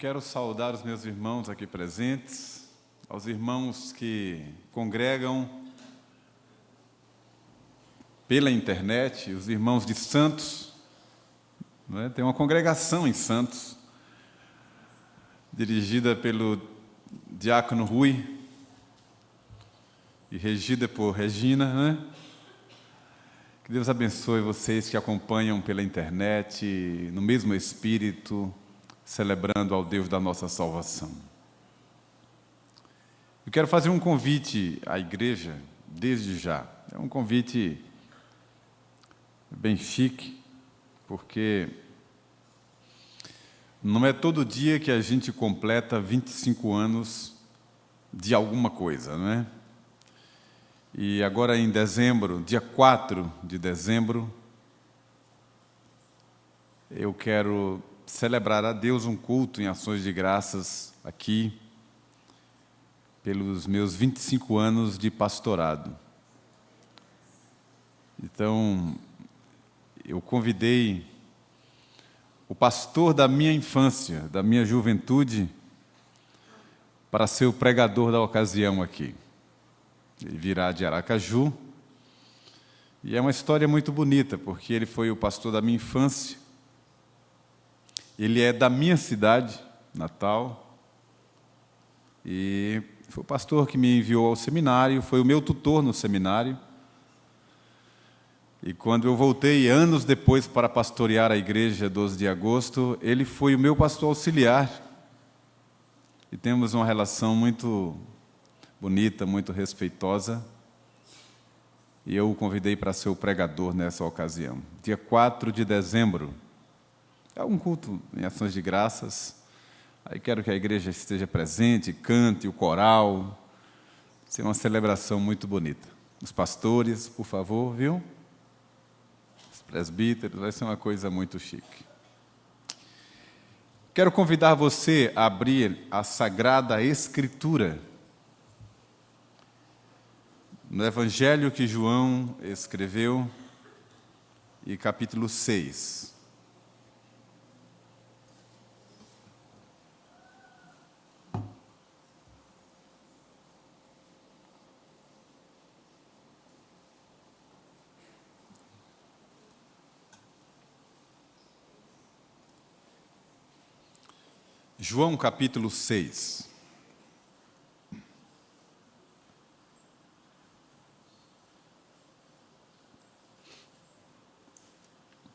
quero saudar os meus irmãos aqui presentes, aos irmãos que congregam pela internet, os irmãos de Santos, não é? Tem uma congregação em Santos, dirigida pelo diácono Rui e regida por Regina, né? Que Deus abençoe vocês que acompanham pela internet, no mesmo espírito, celebrando ao Deus da nossa salvação. Eu quero fazer um convite à igreja, desde já. É um convite bem chique, porque não é todo dia que a gente completa 25 anos de alguma coisa, não é? E agora em dezembro, dia 4 de dezembro, eu quero celebrar a Deus um culto em ações de graças aqui, pelos meus 25 anos de pastorado. Então, eu convidei o pastor da minha infância, da minha juventude, para ser o pregador da ocasião aqui. Ele virá de Aracaju, e é uma história muito bonita, porque ele foi o pastor da minha infância, ele é da minha cidade, Natal, e foi o pastor que me enviou ao seminário, foi o meu tutor no seminário, e quando eu voltei, anos depois, para pastorear a igreja 12 de agosto, ele foi o meu pastor auxiliar, e temos uma relação muito bonita, muito respeitosa, e eu o convidei para ser o pregador nessa ocasião. Dia 4 de dezembro, é um culto em ações de graças, aí quero que a igreja esteja presente, cante o coral, vai ser uma celebração muito bonita. Os pastores, por favor, viu? Os presbíteros, vai ser uma coisa muito chique. Quero convidar você a abrir a Sagrada Escritura, no Evangelho que João escreveu, e capítulo 6. João capítulo 6.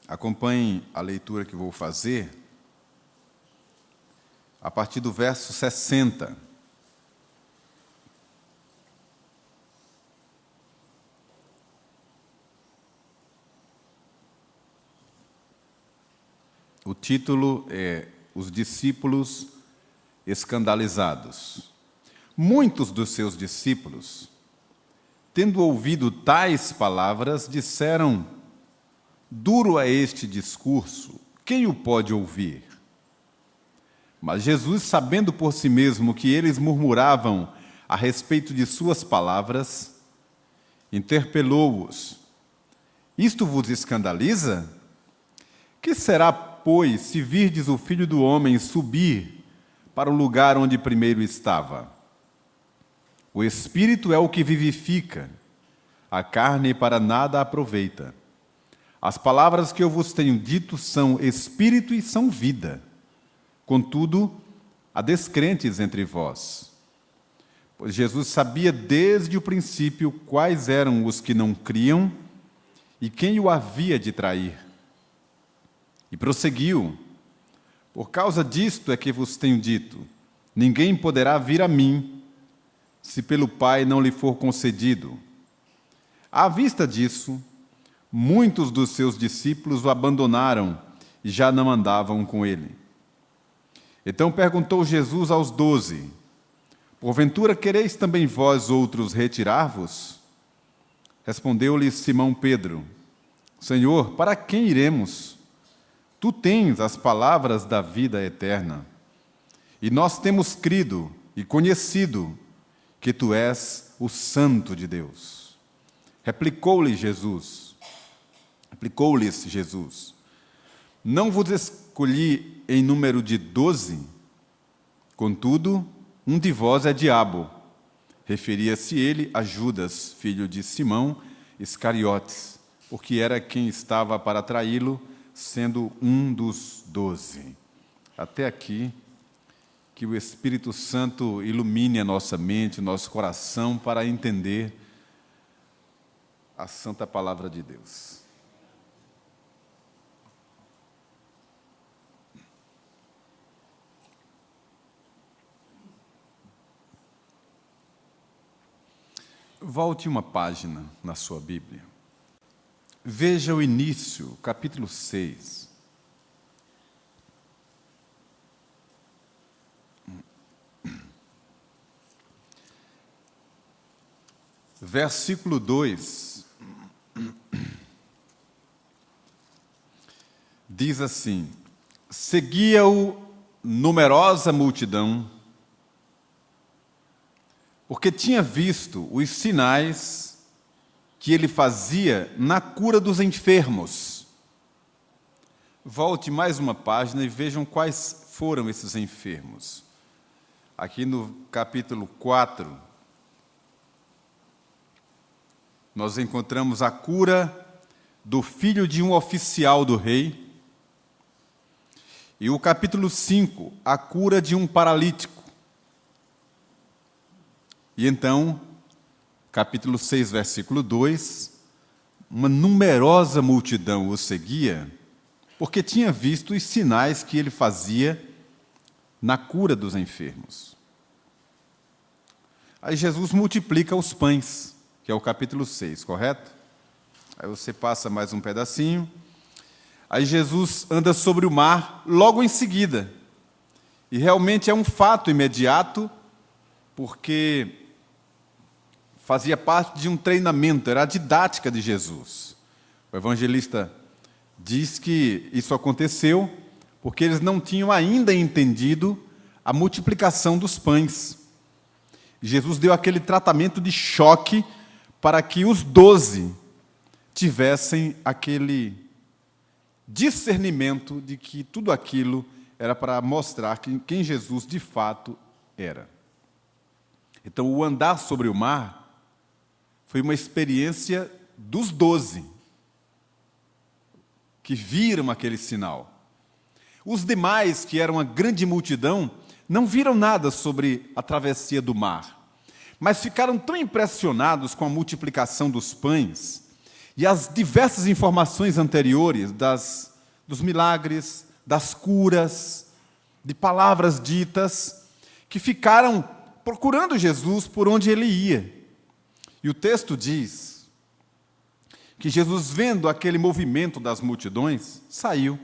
Acompanhem a leitura que vou fazer a partir do verso 60. O título é Os discípulos escandalizados. Muitos dos seus discípulos, tendo ouvido tais palavras, disseram: duro é este discurso, quem o pode ouvir? Mas Jesus, sabendo por si mesmo que eles murmuravam a respeito de suas palavras, interpelou-os: isto vos escandaliza? Que será, pois, se virdes o Filho do Homem subir para o lugar onde primeiro estava? O Espírito é o que vivifica, a carne para nada aproveita. As palavras que eu vos tenho dito são Espírito e são vida. Contudo, há descrentes entre vós. Pois Jesus sabia desde o princípio quais eram os que não criam e quem o havia de trair. E prosseguiu: por causa disto é que vos tenho dito, ninguém poderá vir a mim, se pelo Pai não lhe for concedido. À vista disso, muitos dos seus discípulos o abandonaram e já não andavam com ele. Então perguntou Jesus aos 12, porventura quereis também vós outros retirar-vos? Respondeu-lhe Simão Pedro: Senhor, para quem iremos? Tu tens as palavras da vida eterna, e nós temos crido e conhecido que tu és o Santo de Deus. Replicou-lhes Jesus: não vos escolhi em número de 12? Contudo, um de vós é diabo. Referia-se ele a Judas, filho de Simão Iscariotes, porque era quem estava para traí-lo, sendo um dos 12. Até aqui, que o Espírito Santo ilumine a nossa mente, nosso coração, para entender a santa palavra de Deus. Volte uma página na sua Bíblia. Veja o início, capítulo 6. Versículo 2. Diz assim: seguia-o numerosa multidão, porque tinha visto os sinais que ele fazia na cura dos enfermos. Volte mais uma página e vejam quais foram esses enfermos. Aqui no capítulo 4, nós encontramos a cura do filho de um oficial do rei. E o capítulo 5, a cura de um paralítico. E então, capítulo 6, versículo 2, uma numerosa multidão o seguia, porque tinha visto os sinais que ele fazia na cura dos enfermos. Aí Jesus multiplica os pães, que é o capítulo 6, correto? Aí você passa mais um pedacinho. Aí Jesus anda sobre o mar logo em seguida. E realmente é um fato imediato, porque fazia parte de um treinamento, era a didática de Jesus. O evangelista diz que isso aconteceu porque eles não tinham ainda entendido a multiplicação dos pães. Jesus deu aquele tratamento de choque para que os 12 tivessem aquele discernimento de que tudo aquilo era para mostrar quem Jesus de fato era. Então, o andar sobre o mar foi uma experiência dos 12 que viram aquele sinal. Os demais, que eram uma grande multidão, não viram nada sobre a travessia do mar, mas ficaram tão impressionados com a multiplicação dos pães e as diversas informações anteriores dos milagres, das curas, de palavras ditas, que ficaram procurando Jesus por onde ele ia. E o texto diz que Jesus, vendo aquele movimento das multidões, saiu,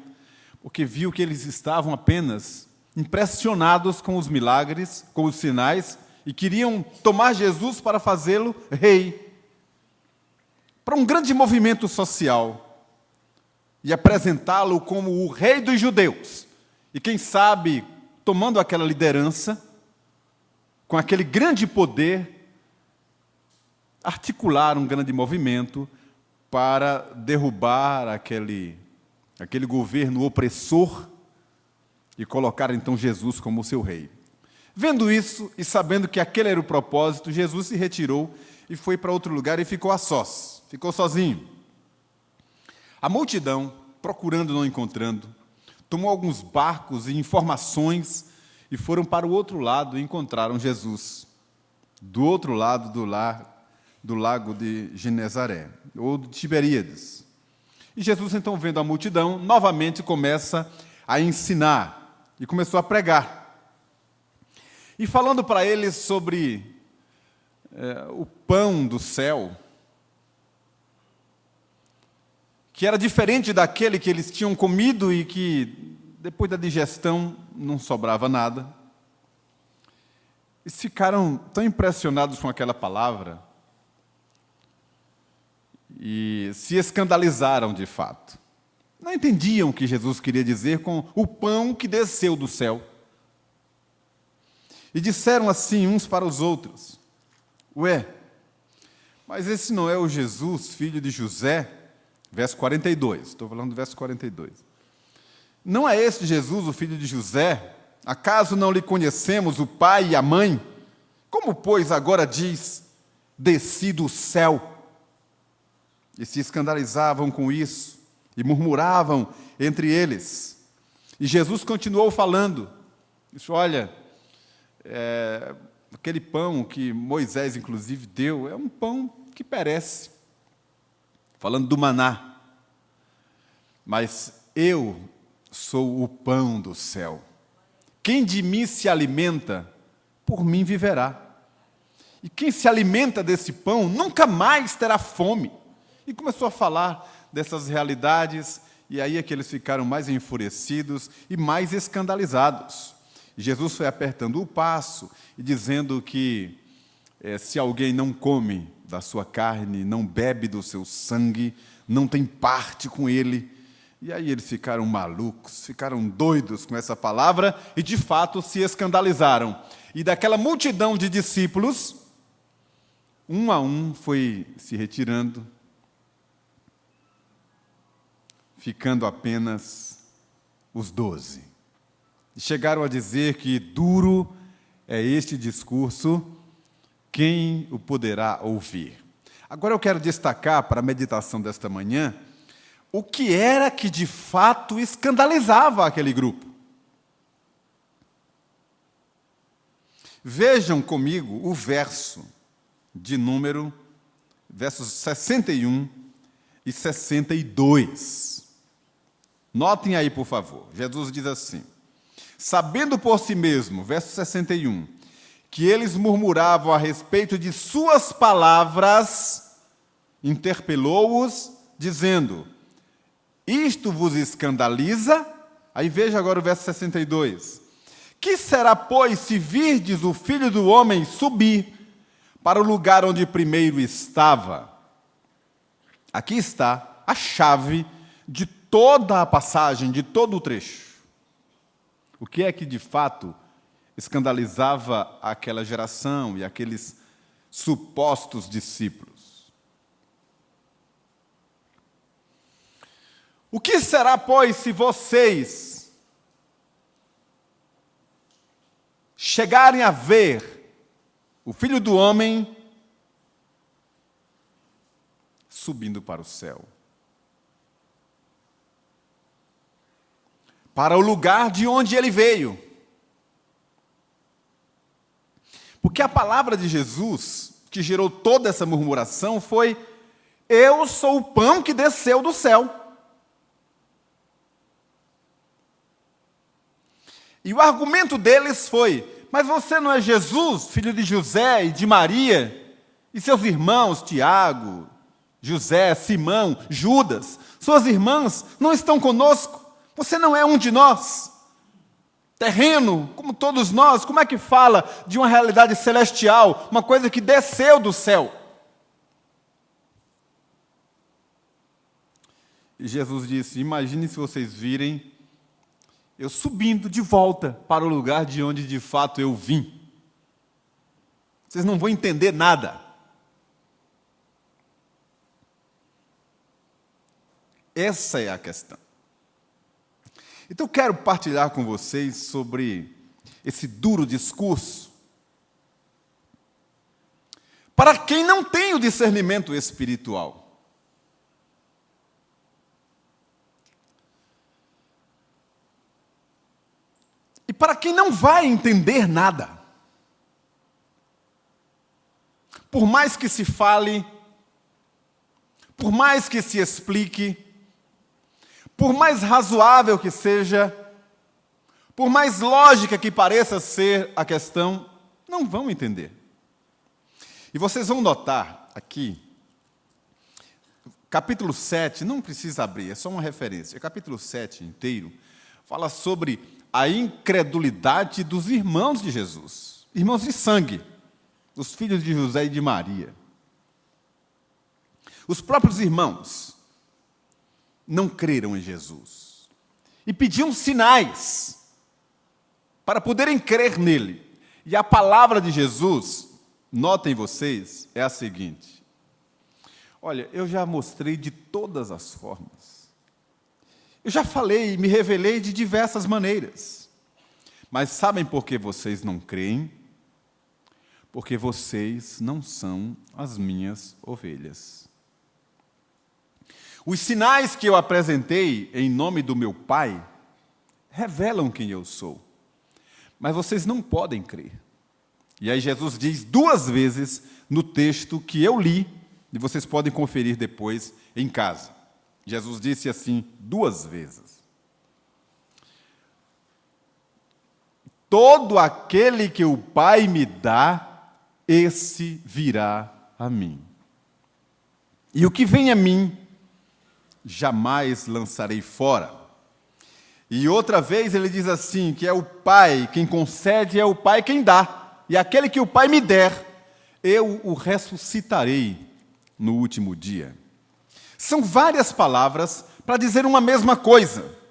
porque viu que eles estavam apenas impressionados com os milagres, com os sinais, e queriam tomar Jesus para fazê-lo rei, para um grande movimento social, e apresentá-lo como o rei dos judeus. E quem sabe, tomando aquela liderança, com aquele grande poder, articular um grande movimento para derrubar aquele governo opressor e colocar então Jesus como seu rei. Vendo isso e sabendo que aquele era o propósito, Jesus se retirou e foi para outro lugar e ficou a sós, ficou sozinho. A multidão, procurando não encontrando, tomou alguns barcos e informações e foram para o outro lado e encontraram Jesus, do outro lado do lago de Genezaré, ou de Tiberíades. E Jesus, então, vendo a multidão, novamente começa a ensinar, e começou a pregar. E falando para eles sobre o pão do céu, que era diferente daquele que eles tinham comido e que, depois da digestão, não sobrava nada. Eles ficaram tão impressionados com aquela palavra e se escandalizaram de fato. Não entendiam o que Jesus queria dizer com o pão que desceu do céu. E disseram assim uns para os outros: ué, mas esse não é o Jesus, filho de José? Verso 42, estou falando do verso 42. Não é esse Jesus, o filho de José, Acaso não lhe conhecemos o pai e a mãe? Como, pois, agora diz, desci do céu? E se escandalizavam com isso, e murmuravam entre eles. E Jesus continuou falando, disse, olha, aquele pão que Moisés, inclusive, deu, é um pão que perece. Falando do maná. Mas eu sou o pão do céu. Quem de mim se alimenta, por mim viverá. E quem se alimenta desse pão, nunca mais terá fome. E começou a falar dessas realidades, e aí é que eles ficaram mais enfurecidos e mais escandalizados. E Jesus foi apertando o passo e dizendo que se alguém não come da sua carne, não bebe do seu sangue, não tem parte com ele. E aí eles ficaram malucos, ficaram doidos com essa palavra e, de fato, se escandalizaram. E daquela multidão de discípulos, um a um foi se retirando, ficando apenas os 12. E chegaram a dizer que duro é este discurso, quem o poderá ouvir? Agora eu quero destacar para a meditação desta manhã o que era que de fato escandalizava aquele grupo. Vejam comigo o versos 61 e 62. Notem aí, por favor. Jesus diz assim, sabendo por si mesmo, verso 61, que eles murmuravam a respeito de suas palavras, interpelou-os, dizendo, isto vos escandaliza? Aí veja agora o verso 62. Que será, pois, se virdes o Filho do Homem subir para o lugar onde primeiro estava? Aqui está a chave de toda a passagem, de todo o trecho. O que é que, de fato, escandalizava aquela geração e aqueles supostos discípulos? O que será, pois, se vocês chegarem a ver o Filho do Homem subindo para o céu? Para o lugar de onde ele veio. Porque a palavra de Jesus, que gerou toda essa murmuração, foi: eu sou o pão que desceu do céu. E o argumento deles foi: mas você não é Jesus, filho de José e de Maria, e seus irmãos, Tiago, José, Simão, Judas, suas irmãs não estão conosco? Você não é um de nós? Terreno, como todos nós, como é que fala de uma realidade celestial, uma coisa que desceu do céu? E Jesus disse: imagine se vocês virem eu subindo de volta para o lugar de onde de fato eu vim. Vocês não vão entender nada. Essa é a questão. Então, eu quero partilhar com vocês sobre esse duro discurso para quem não tem o discernimento espiritual. E para quem não vai entender nada. Por mais que se fale, por mais que se explique, por mais razoável que seja, por mais lógica que pareça ser a questão, não vão entender. E vocês vão notar aqui, capítulo 7, não precisa abrir, é só uma referência. Capítulo 7 inteiro fala sobre a incredulidade dos irmãos de Jesus, irmãos de sangue, os filhos de José e de Maria. Os próprios irmãos não creram em Jesus e pediam sinais para poderem crer nele. E a palavra de Jesus, notem vocês, é a seguinte: olha, eu já mostrei de todas as formas, eu já falei e me revelei de diversas maneiras, Mas sabem por que vocês não creem? Porque vocês não são as minhas ovelhas. Os sinais que eu apresentei em nome do meu Pai revelam quem eu sou, mas vocês não podem crer. E aí Jesus diz 2 vezes no texto que eu li, e vocês podem conferir depois em casa. Jesus disse assim 2 vezes. Todo aquele que o Pai me dá, esse virá a mim. E o que vem a mim, jamais lançarei fora. E outra vez ele diz assim, que é o Pai quem concede, é o Pai quem dá. E aquele que o Pai me der, eu o ressuscitarei no último dia. São várias palavras para dizer uma mesma coisa.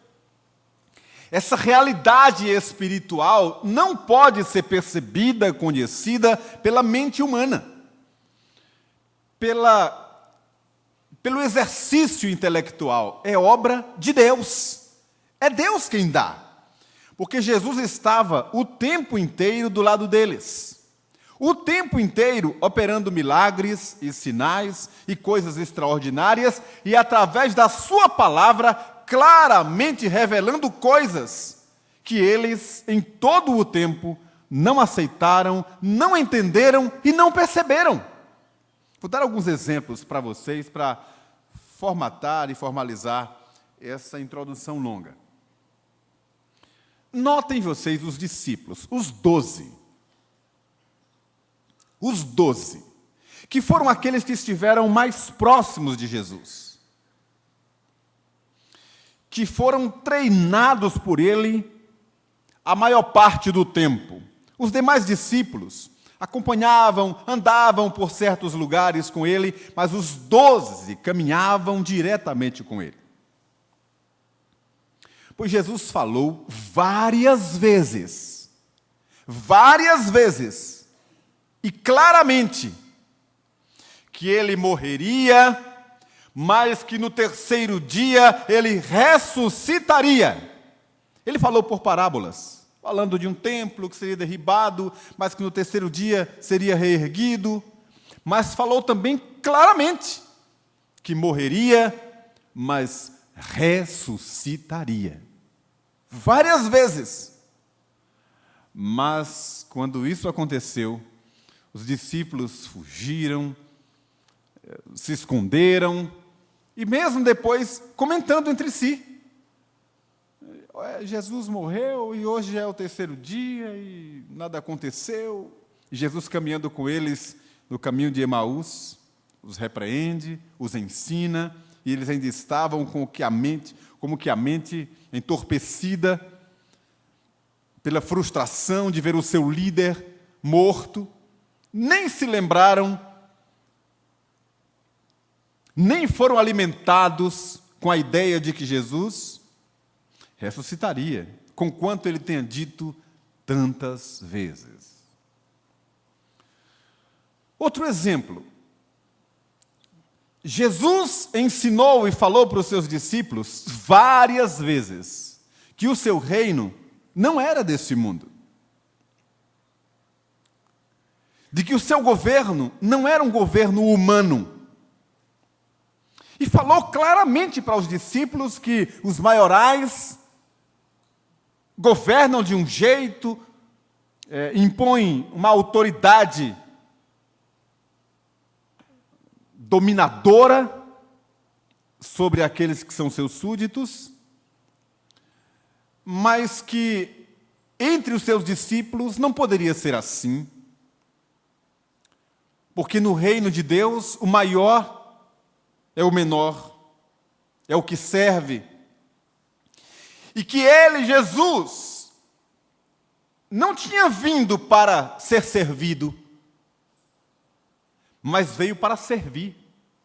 Essa realidade espiritual não pode ser percebida, conhecida pela mente humana, pelo exercício intelectual. É obra de Deus. É Deus quem dá. Porque Jesus estava o tempo inteiro do lado deles. O tempo inteiro operando milagres e sinais e coisas extraordinárias e através da sua palavra claramente revelando coisas que eles em todo o tempo não aceitaram, não entenderam e não perceberam. Vou dar alguns exemplos para vocês para formatar e formalizar essa introdução longa. Notem vocês os discípulos, os 12. Os 12, que foram aqueles que estiveram mais próximos de Jesus, que foram treinados por ele a maior parte do tempo. Os demais discípulos acompanhavam, andavam por certos lugares com ele, mas os 12 caminhavam diretamente com ele. Pois Jesus falou várias vezes, e claramente, que ele morreria, mas que no 3º dia ele ressuscitaria. Ele falou por parábolas, falando de um templo que seria derribado, mas que no 3º dia seria reerguido, mas falou também claramente que morreria, mas ressuscitaria. Várias vezes. Mas, quando isso aconteceu, os discípulos fugiram, se esconderam, e mesmo depois comentando entre si. Jesus morreu e hoje é o 3º dia e nada aconteceu. E Jesus caminhando com eles no caminho de Emaús, os repreende, os ensina, e eles ainda estavam como que a mente entorpecida pela frustração de ver o seu líder morto. Nem se lembraram, nem foram alimentados com a ideia de que Jesus ressuscitaria, conquanto ele tenha dito tantas vezes. Outro exemplo. Jesus ensinou e falou para os seus discípulos várias vezes que o seu reino não era desse mundo. De que o seu governo não era um governo humano. E falou claramente para os discípulos que os maiorais governam de um jeito, impõem uma autoridade dominadora sobre aqueles que são seus súditos, mas que entre os seus discípulos não poderia ser assim, porque no reino de Deus o maior é o menor, é o que serve, e que ele, Jesus, não tinha vindo para ser servido, mas veio para servir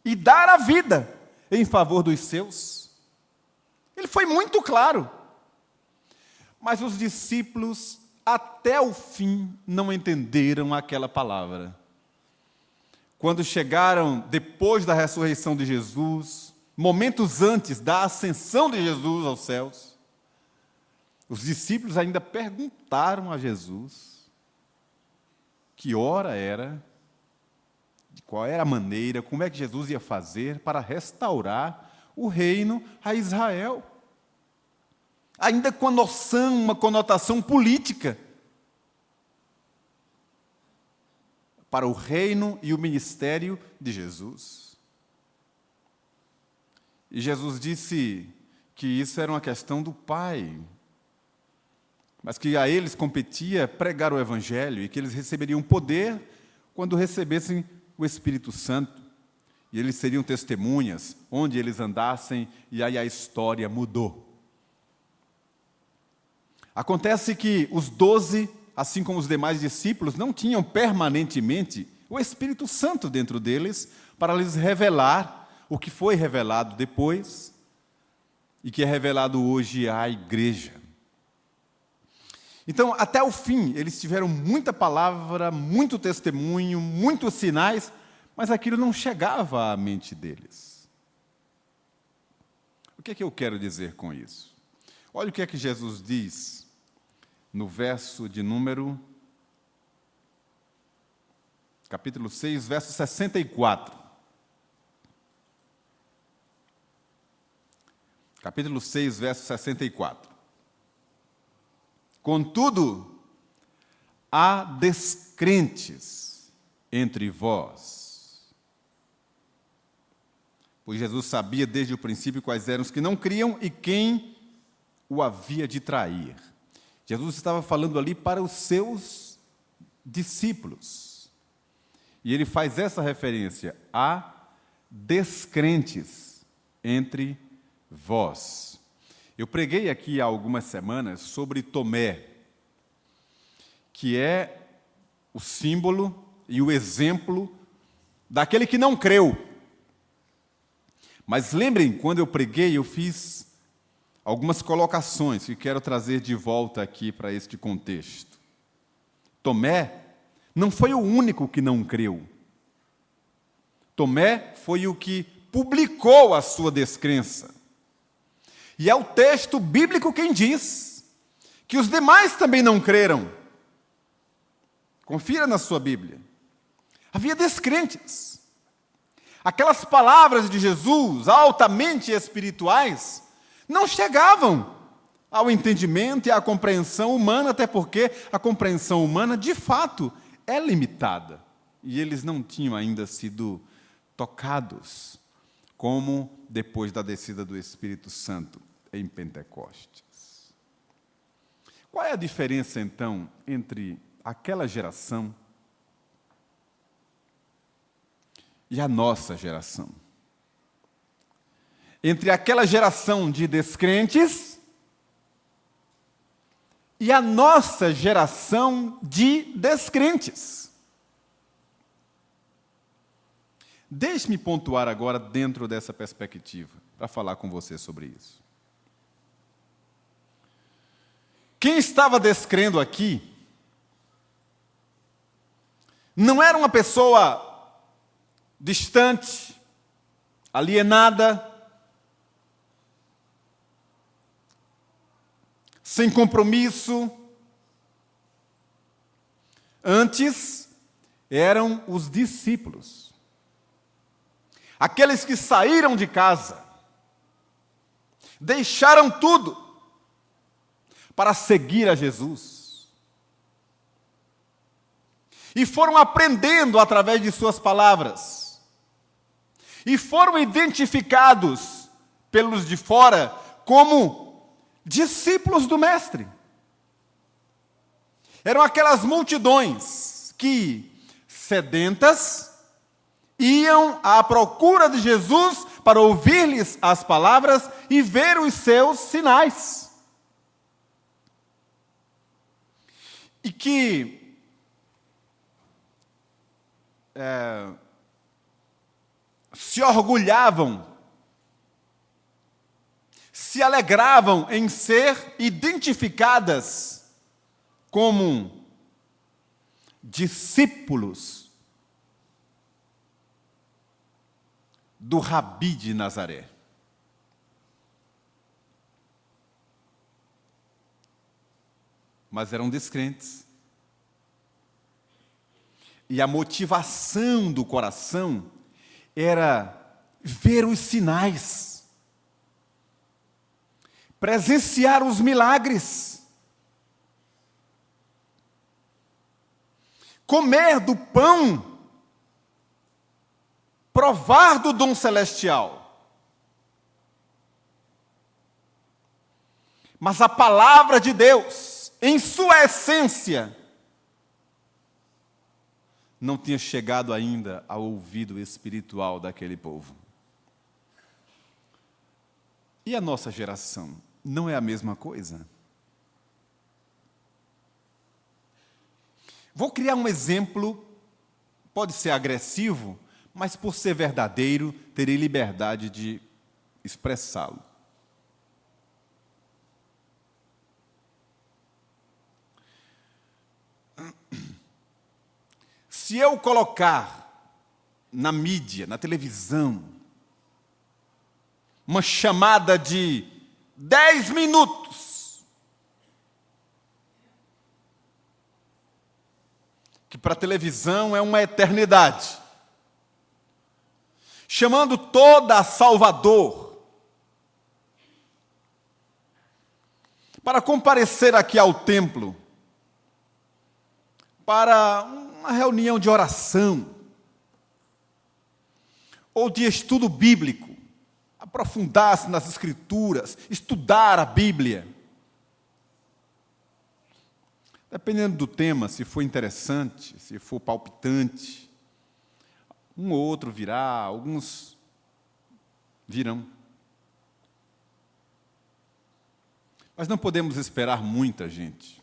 e dar a vida em favor dos seus. Ele foi muito claro. Mas os discípulos, até o fim, não entenderam aquela palavra. Quando chegaram depois da ressurreição de Jesus, momentos antes da ascensão de Jesus aos céus, Os discípulos ainda perguntaram a Jesus que hora era, qual era a maneira, como é que Jesus ia fazer para restaurar o reino a Israel. Ainda com a noção, uma conotação política para o reino e o ministério de Jesus. E Jesus disse que isso era uma questão do Pai, mas que a eles competia pregar o Evangelho e que eles receberiam poder quando recebessem o Espírito Santo. E eles seriam testemunhas onde eles andassem, e aí a história mudou. Acontece que os 12, assim como os demais discípulos, não tinham permanentemente o Espírito Santo dentro deles para lhes revelar o que foi revelado depois e que é revelado hoje à igreja. Então, até o fim, eles tiveram muita palavra, muito testemunho, muitos sinais, mas aquilo não chegava à mente deles. O que é que eu quero dizer com isso? Olha o que é que Jesus diz no verso de número, capítulo 6, verso 64. Capítulo 6, verso 64. Contudo, há descrentes entre vós. Pois Jesus sabia desde o princípio quais eram os que não criam e quem o havia de trair. Jesus estava falando ali para os seus discípulos. E ele faz essa referência: há descrentes entre vós. Eu preguei aqui há algumas semanas sobre Tomé, que é o símbolo e o exemplo daquele que não creu. Mas lembrem, quando eu preguei, eu fiz algumas colocações que quero trazer de volta aqui para este contexto. Tomé não foi o único que não creu. Tomé foi o que publicou a sua descrença. E é o texto bíblico quem diz que os demais também não creram. Confira na sua Bíblia. Havia descrentes. Aquelas palavras de Jesus, altamente espirituais, não chegavam ao entendimento e à compreensão humana, até porque a compreensão humana, de fato, é limitada. E eles não tinham ainda sido tocados, como depois da descida do Espírito Santo em Pentecostes. Qual é a diferença, então, entre aquela geração e a nossa geração? Entre aquela geração de descrentes e a nossa geração de descrentes. Deixe-me pontuar agora dentro dessa perspectiva, para falar com você sobre isso. Quem estava descrendo aqui não era uma pessoa distante, alienada, sem compromisso. Antes, eram os discípulos. Aqueles que saíram de casa, deixaram tudo para seguir a Jesus. E foram aprendendo através de suas palavras. E foram identificados pelos de fora como discípulos do Mestre. Eram aquelas multidões que, sedentas, iam à procura de Jesus para ouvir-lhes as palavras e ver os seus sinais. E que se orgulhavam, se alegravam em ser identificadas como discípulos do Rabi de Nazaré. mas eram descrentes. E a motivação do coração era ver os sinais, presenciar os milagres, comer do pão, provar do dom celestial. Mas a palavra de Deus, em sua essência, não tinha chegado ainda ao ouvido espiritual daquele povo. E a nossa geração não é a mesma coisa? Vou criar um exemplo, pode ser agressivo, mas por ser verdadeiro, terei liberdade de expressá-lo. Se eu colocar na mídia, na televisão, uma chamada de 10 minutos, que para a televisão é uma eternidade, chamando toda a Salvador para comparecer aqui ao templo, para uma reunião de oração, ou de estudo bíblico, aprofundar-se nas Escrituras, estudar a Bíblia. Dependendo do tema, se for interessante, se for palpitante, um ou outro virá, alguns virão. Mas não podemos esperar muita gente.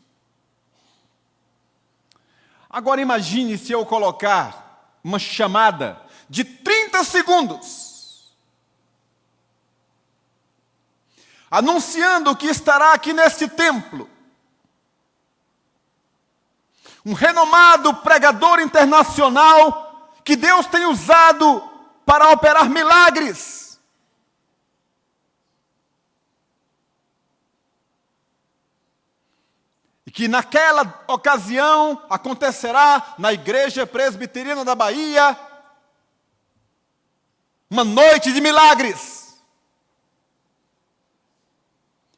Agora imagine se eu colocar uma chamada de 30 segundos, anunciando que estará aqui neste templo um renomado pregador internacional que Deus tem usado para operar milagres. E que naquela ocasião acontecerá na Igreja Presbiteriana da Bahia uma noite de milagres.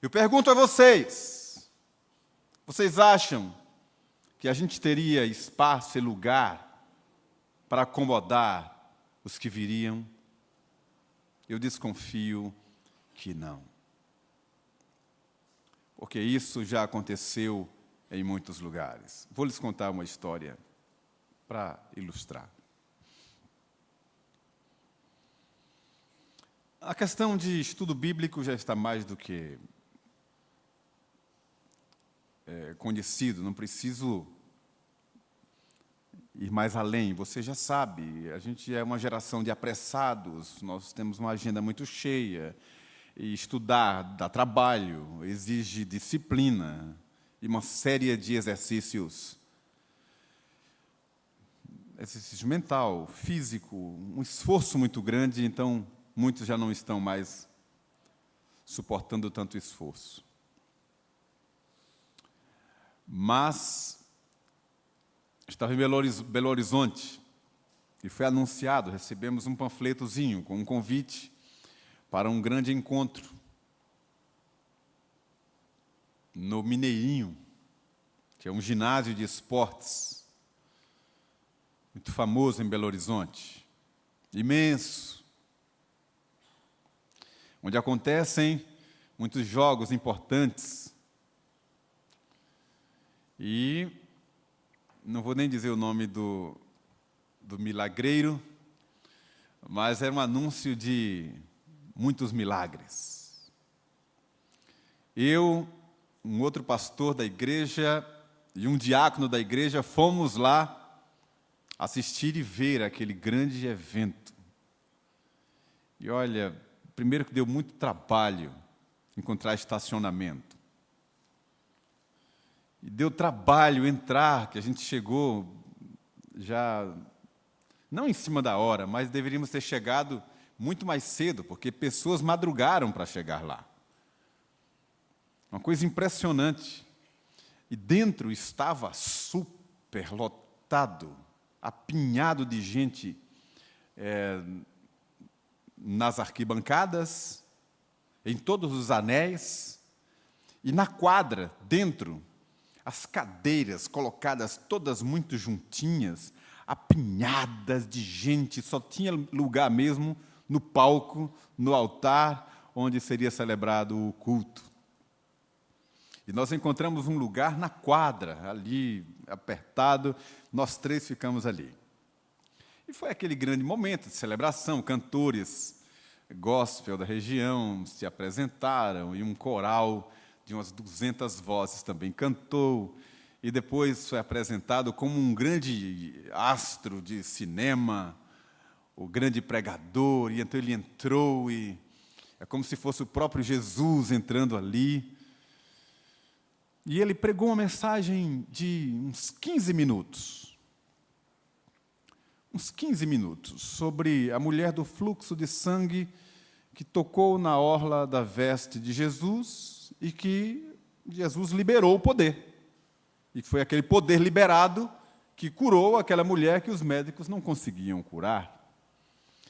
Eu pergunto a vocês, vocês acham que a gente teria espaço e lugar para acomodar os que viriam? Eu desconfio que não. Porque isso já aconteceu em muitos lugares. Vou lhes contar uma história para ilustrar. A questão de estudo bíblico já está mais do que conhecido, não preciso ir mais além, você já sabe, a gente é uma geração de apressados, nós temos uma agenda muito cheia, e estudar dá trabalho, exige disciplina e uma série de exercício mental, físico, um esforço muito grande, então muitos já não estão mais suportando tanto esforço. Mas estava em Belo Horizonte e foi anunciado, recebemos um panfletozinho com um convite para um grande encontro no Mineirinho, que é um ginásio de esportes muito famoso em Belo Horizonte, imenso, onde acontecem muitos jogos importantes. E não vou nem dizer o nome do milagreiro, mas era um anúncio de muitos milagres. Eu, um outro pastor da igreja e um diácono da igreja fomos lá assistir e ver aquele grande evento. E olha, primeiro que deu muito trabalho encontrar estacionamento. E deu trabalho entrar, que a gente chegou já, não em cima da hora, mas deveríamos ter chegado muito mais cedo, porque pessoas madrugaram para chegar lá. Uma coisa impressionante. E dentro estava superlotado, apinhado de gente nas arquibancadas, em todos os anéis, e na quadra, dentro, as cadeiras colocadas todas muito juntinhas, apinhadas de gente, só tinha lugar mesmo no palco, no altar, onde seria celebrado o culto. E nós encontramos um lugar na quadra, ali, apertado, nós três ficamos ali. E foi aquele grande momento de celebração, cantores gospel da região se apresentaram, e um coral de umas 200 vozes também cantou, e depois foi apresentado como um grande astro de cinema, o grande pregador, e então ele entrou, e é como se fosse o próprio Jesus entrando ali. E ele pregou uma mensagem de uns 15 minutos. Uns 15 minutos, sobre a mulher do fluxo de sangue que tocou na orla da veste de Jesus e que Jesus liberou o poder. E foi aquele poder liberado que curou aquela mulher que os médicos não conseguiam curar.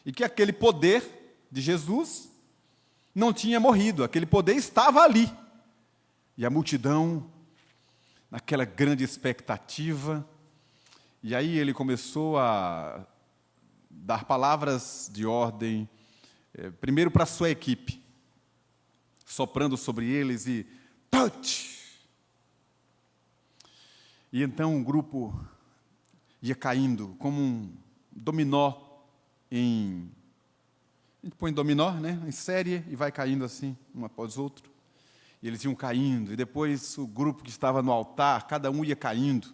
E que aquele poder de Jesus não tinha morrido, aquele poder estava ali. E a multidão, naquela grande expectativa, e aí ele começou a dar palavras de ordem, primeiro para a sua equipe, soprando sobre eles e touch! E então o grupo ia caindo como um dominó a gente põe dominó, né, em série e vai caindo assim, um após o outro. E eles iam caindo, e depois o grupo que estava no altar, cada um ia caindo.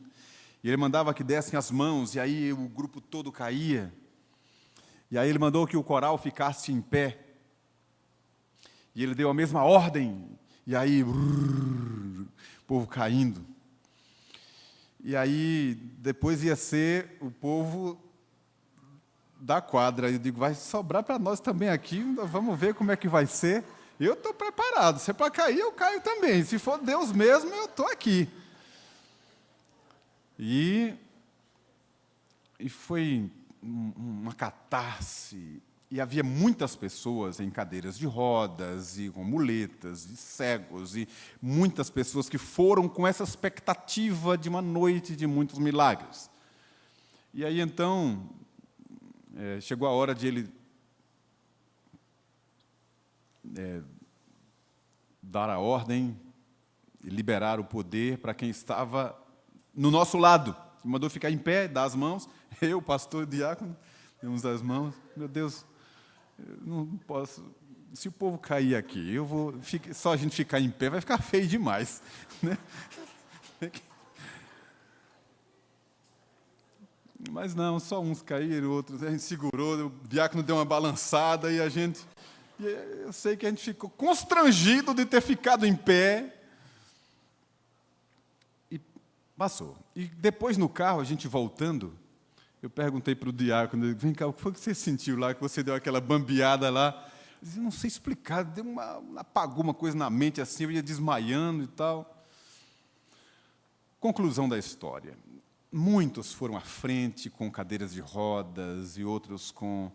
E ele mandava que dessem as mãos, e aí o grupo todo caía. E aí ele mandou que o coral ficasse em pé. E ele deu a mesma ordem, e aí o povo caindo. E aí depois ia ser o povo da quadra. Eu digo, vai sobrar para nós também aqui, vamos ver como é que vai ser. Eu estou preparado, se é para cair, eu caio também. Se for Deus mesmo, eu estou aqui. E foi uma catarse. E havia muitas pessoas em cadeiras de rodas, e com muletas, e cegos, e muitas pessoas que foram com essa expectativa de uma noite de muitos milagres. E aí, então, chegou a hora de ele dar a ordem e liberar o poder para quem estava no nosso lado. Ele mandou ficar em pé, dar as mãos. Eu, pastor, diácono, demos as mãos. Meu Deus, eu não posso. Se o povo cair aqui, só a gente ficar em pé vai ficar feio demais, né? Mas não, só uns caíram, outros a gente segurou, o diácono deu uma balançada e eu sei que a gente ficou constrangido de ter ficado em pé. E passou. E depois no carro, a gente voltando, eu perguntei para o diácono, vem cá, o que foi que você sentiu lá, que você deu aquela bambeada lá? Eu disse, não sei explicar, apagou uma coisa na mente assim, eu ia desmaiando e tal. Conclusão da história. Muitos foram à frente com cadeiras de rodas e outros com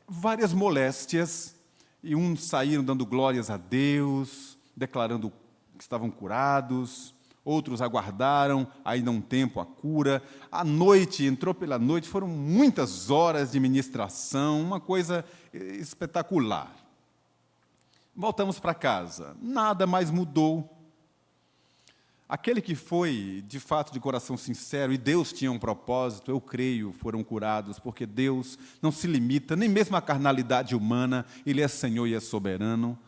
várias moléstias, e uns saíram dando glórias a Deus, declarando que estavam curados, outros aguardaram ainda um tempo a cura. A noite, entrou pela noite, foram muitas horas de ministração, uma coisa espetacular. Voltamos para casa, nada mais mudou. Aquele que foi, de fato, de coração sincero, e Deus tinha um propósito, eu creio, foram curados, porque Deus não se limita, nem mesmo à carnalidade humana, Ele é Senhor e é soberano.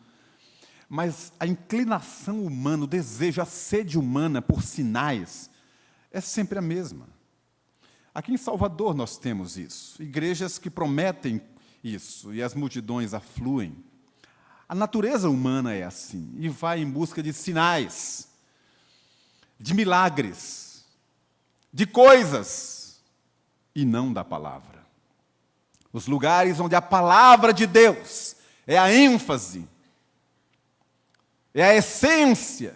Mas a inclinação humana, o desejo, a sede humana por sinais, é sempre a mesma. Aqui em Salvador nós temos isso, igrejas que prometem isso, e as multidões afluem. A natureza humana é assim, e vai em busca de sinais, de milagres, de coisas, e não da palavra. Os lugares onde a palavra de Deus é a ênfase, é a essência,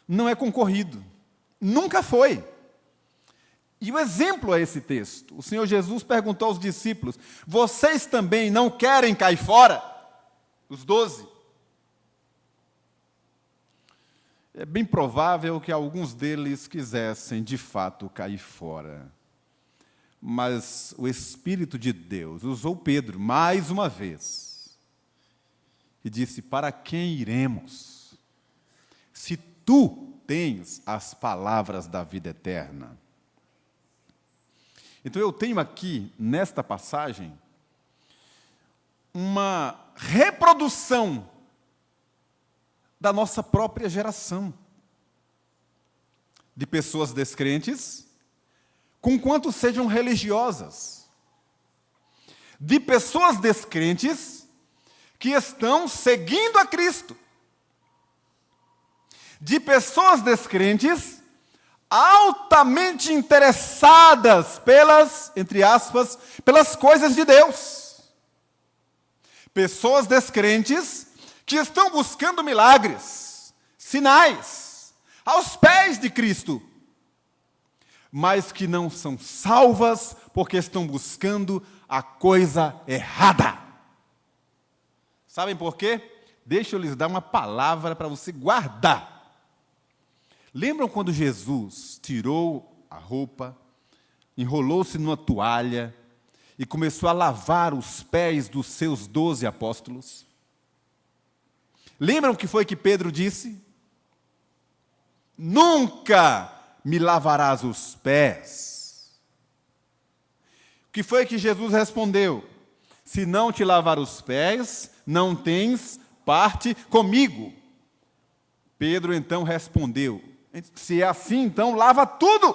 não é concorrido. Nunca foi. E o exemplo é esse texto. O Senhor Jesus perguntou aos discípulos: vocês também não querem cair fora? Os 12. É bem provável que alguns deles quisessem, de fato, cair fora. Mas o Espírito de Deus usou Pedro mais uma vez e disse: para quem iremos? Se tu tens as palavras da vida eterna. Então eu tenho aqui, nesta passagem, uma reprodução da nossa própria geração, de pessoas descrentes, conquanto sejam religiosas, de pessoas descrentes que estão seguindo a Cristo, de pessoas descrentes altamente interessadas pelas, entre aspas, pelas coisas de Deus. Pessoas descrentes que estão buscando milagres, sinais, aos pés de Cristo, mas que não são salvas porque estão buscando a coisa errada. Sabem por quê? Deixa eu lhes dar uma palavra para você guardar. Lembram quando Jesus tirou a roupa, enrolou-se numa toalha e começou a lavar os pés dos seus 12 apóstolos? Lembram o que foi que Pedro disse? Nunca me lavarás os pés. O que foi que Jesus respondeu? Se não te lavar os pés, não tens parte comigo. Pedro então respondeu: se é assim, então lava tudo,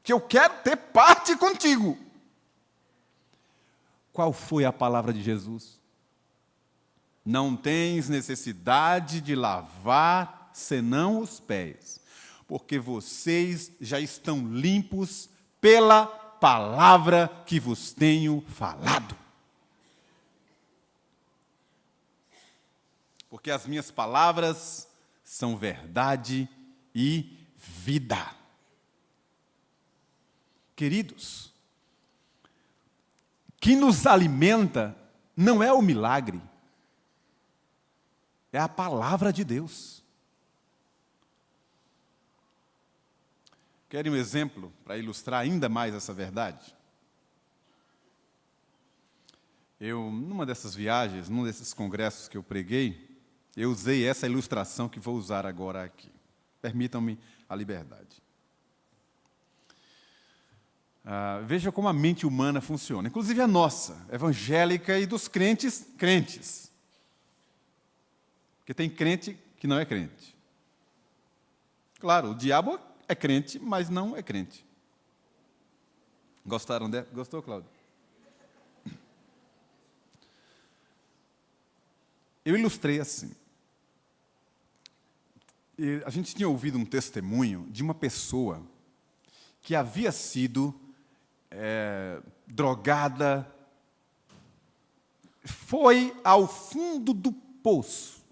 que eu quero ter parte contigo. Qual foi a palavra de Jesus? Não tens necessidade de lavar senão os pés, porque vocês já estão limpos pela palavra que vos tenho falado. Porque as minhas palavras são verdade e vida. Queridos, que nos alimenta não é o milagre, é a palavra de Deus. Querem um exemplo para ilustrar ainda mais essa verdade? Numa dessas viagens, num desses congressos que eu preguei, eu usei essa ilustração que vou usar agora aqui. Permitam-me a liberdade. Veja como a mente humana funciona, inclusive a nossa, evangélica e dos crentes. Porque tem crente que não é crente. Claro, o diabo é crente, mas não é crente. Gostaram dela? Gostou, Cláudio? Eu ilustrei assim. A gente tinha ouvido um testemunho de uma pessoa que havia sido drogada, foi ao fundo do poço.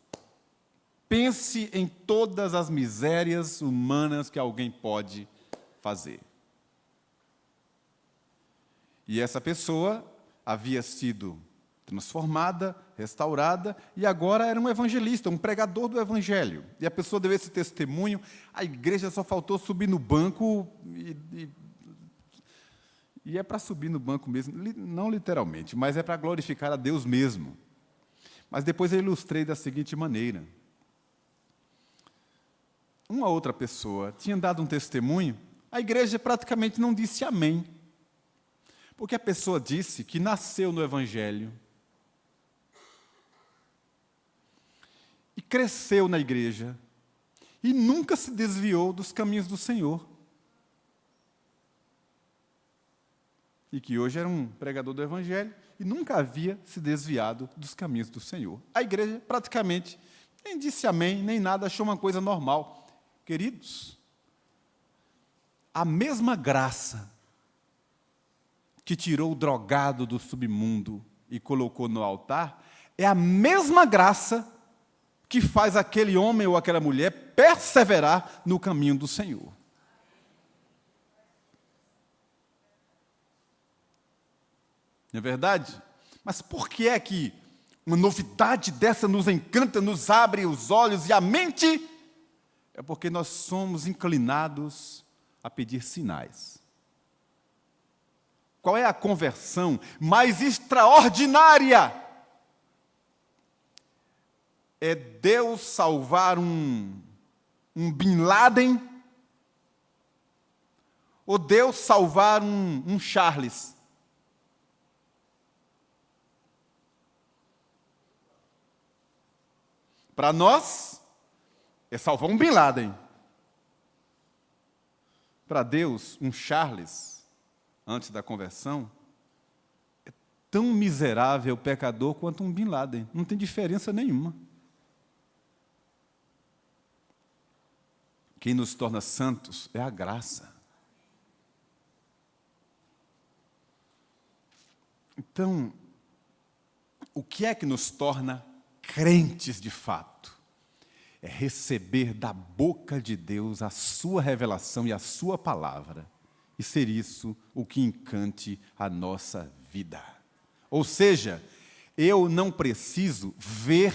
Pense em todas as misérias humanas que alguém pode fazer. E essa pessoa havia sido transformada, restaurada, e agora era um evangelista, um pregador do evangelho. E a pessoa deu esse testemunho, a igreja só faltou subir no banco, e é para subir no banco mesmo, não literalmente, mas é para glorificar a Deus mesmo. Mas depois eu ilustrei da seguinte maneira. Uma outra pessoa tinha dado um testemunho, a igreja praticamente não disse amém. Porque a pessoa disse que nasceu no evangelho, e cresceu na igreja, e nunca se desviou dos caminhos do Senhor. E que hoje era um pregador do evangelho, e nunca havia se desviado dos caminhos do Senhor. A igreja praticamente nem disse amém, nem nada, achou uma coisa normal. Queridos, a mesma graça que tirou o drogado do submundo e colocou no altar, é a mesma graça que faz aquele homem ou aquela mulher perseverar no caminho do Senhor. Não é verdade? Mas por que é que uma novidade dessa nos encanta, nos abre os olhos e a mente? É porque nós somos inclinados a pedir sinais. Qual é a conversão mais extraordinária? É Deus salvar um Bin Laden? Ou Deus salvar um Charles? Para nós, é salvar um Bin Laden. Para Deus, um Charles, antes da conversão, é tão miserável, pecador, quanto um Bin Laden. Não tem diferença nenhuma. Quem nos torna santos é a graça. Então, o que é que nos torna crentes de fato? É receber da boca de Deus a sua revelação e a sua palavra, e ser isso o que encante a nossa vida. Ou seja, eu não preciso ver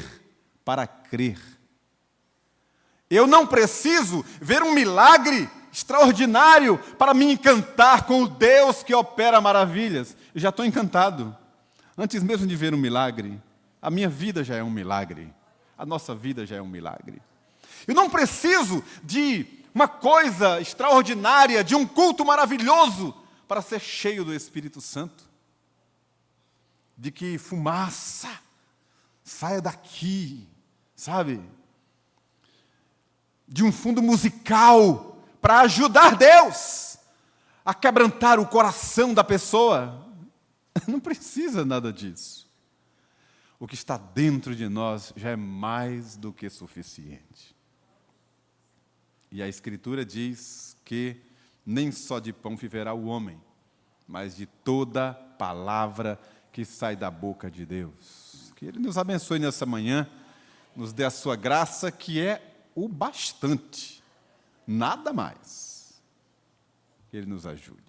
para crer. Eu não preciso ver um milagre extraordinário para me encantar com o Deus que opera maravilhas. Eu já estou encantado. Antes mesmo de ver um milagre, a minha vida já é um milagre. A nossa vida já é um milagre. Eu não preciso de uma coisa extraordinária, de um culto maravilhoso, para ser cheio do Espírito Santo. De que fumaça saia daqui, sabe? De um fundo musical para ajudar Deus a quebrantar o coração da pessoa. Não precisa nada disso. O que está dentro de nós já é mais do que suficiente. E a Escritura diz que nem só de pão viverá o homem, mas de toda palavra que sai da boca de Deus. Que Ele nos abençoe nessa manhã, nos dê a sua graça, que é o bastante, nada mais. Que Ele nos ajude.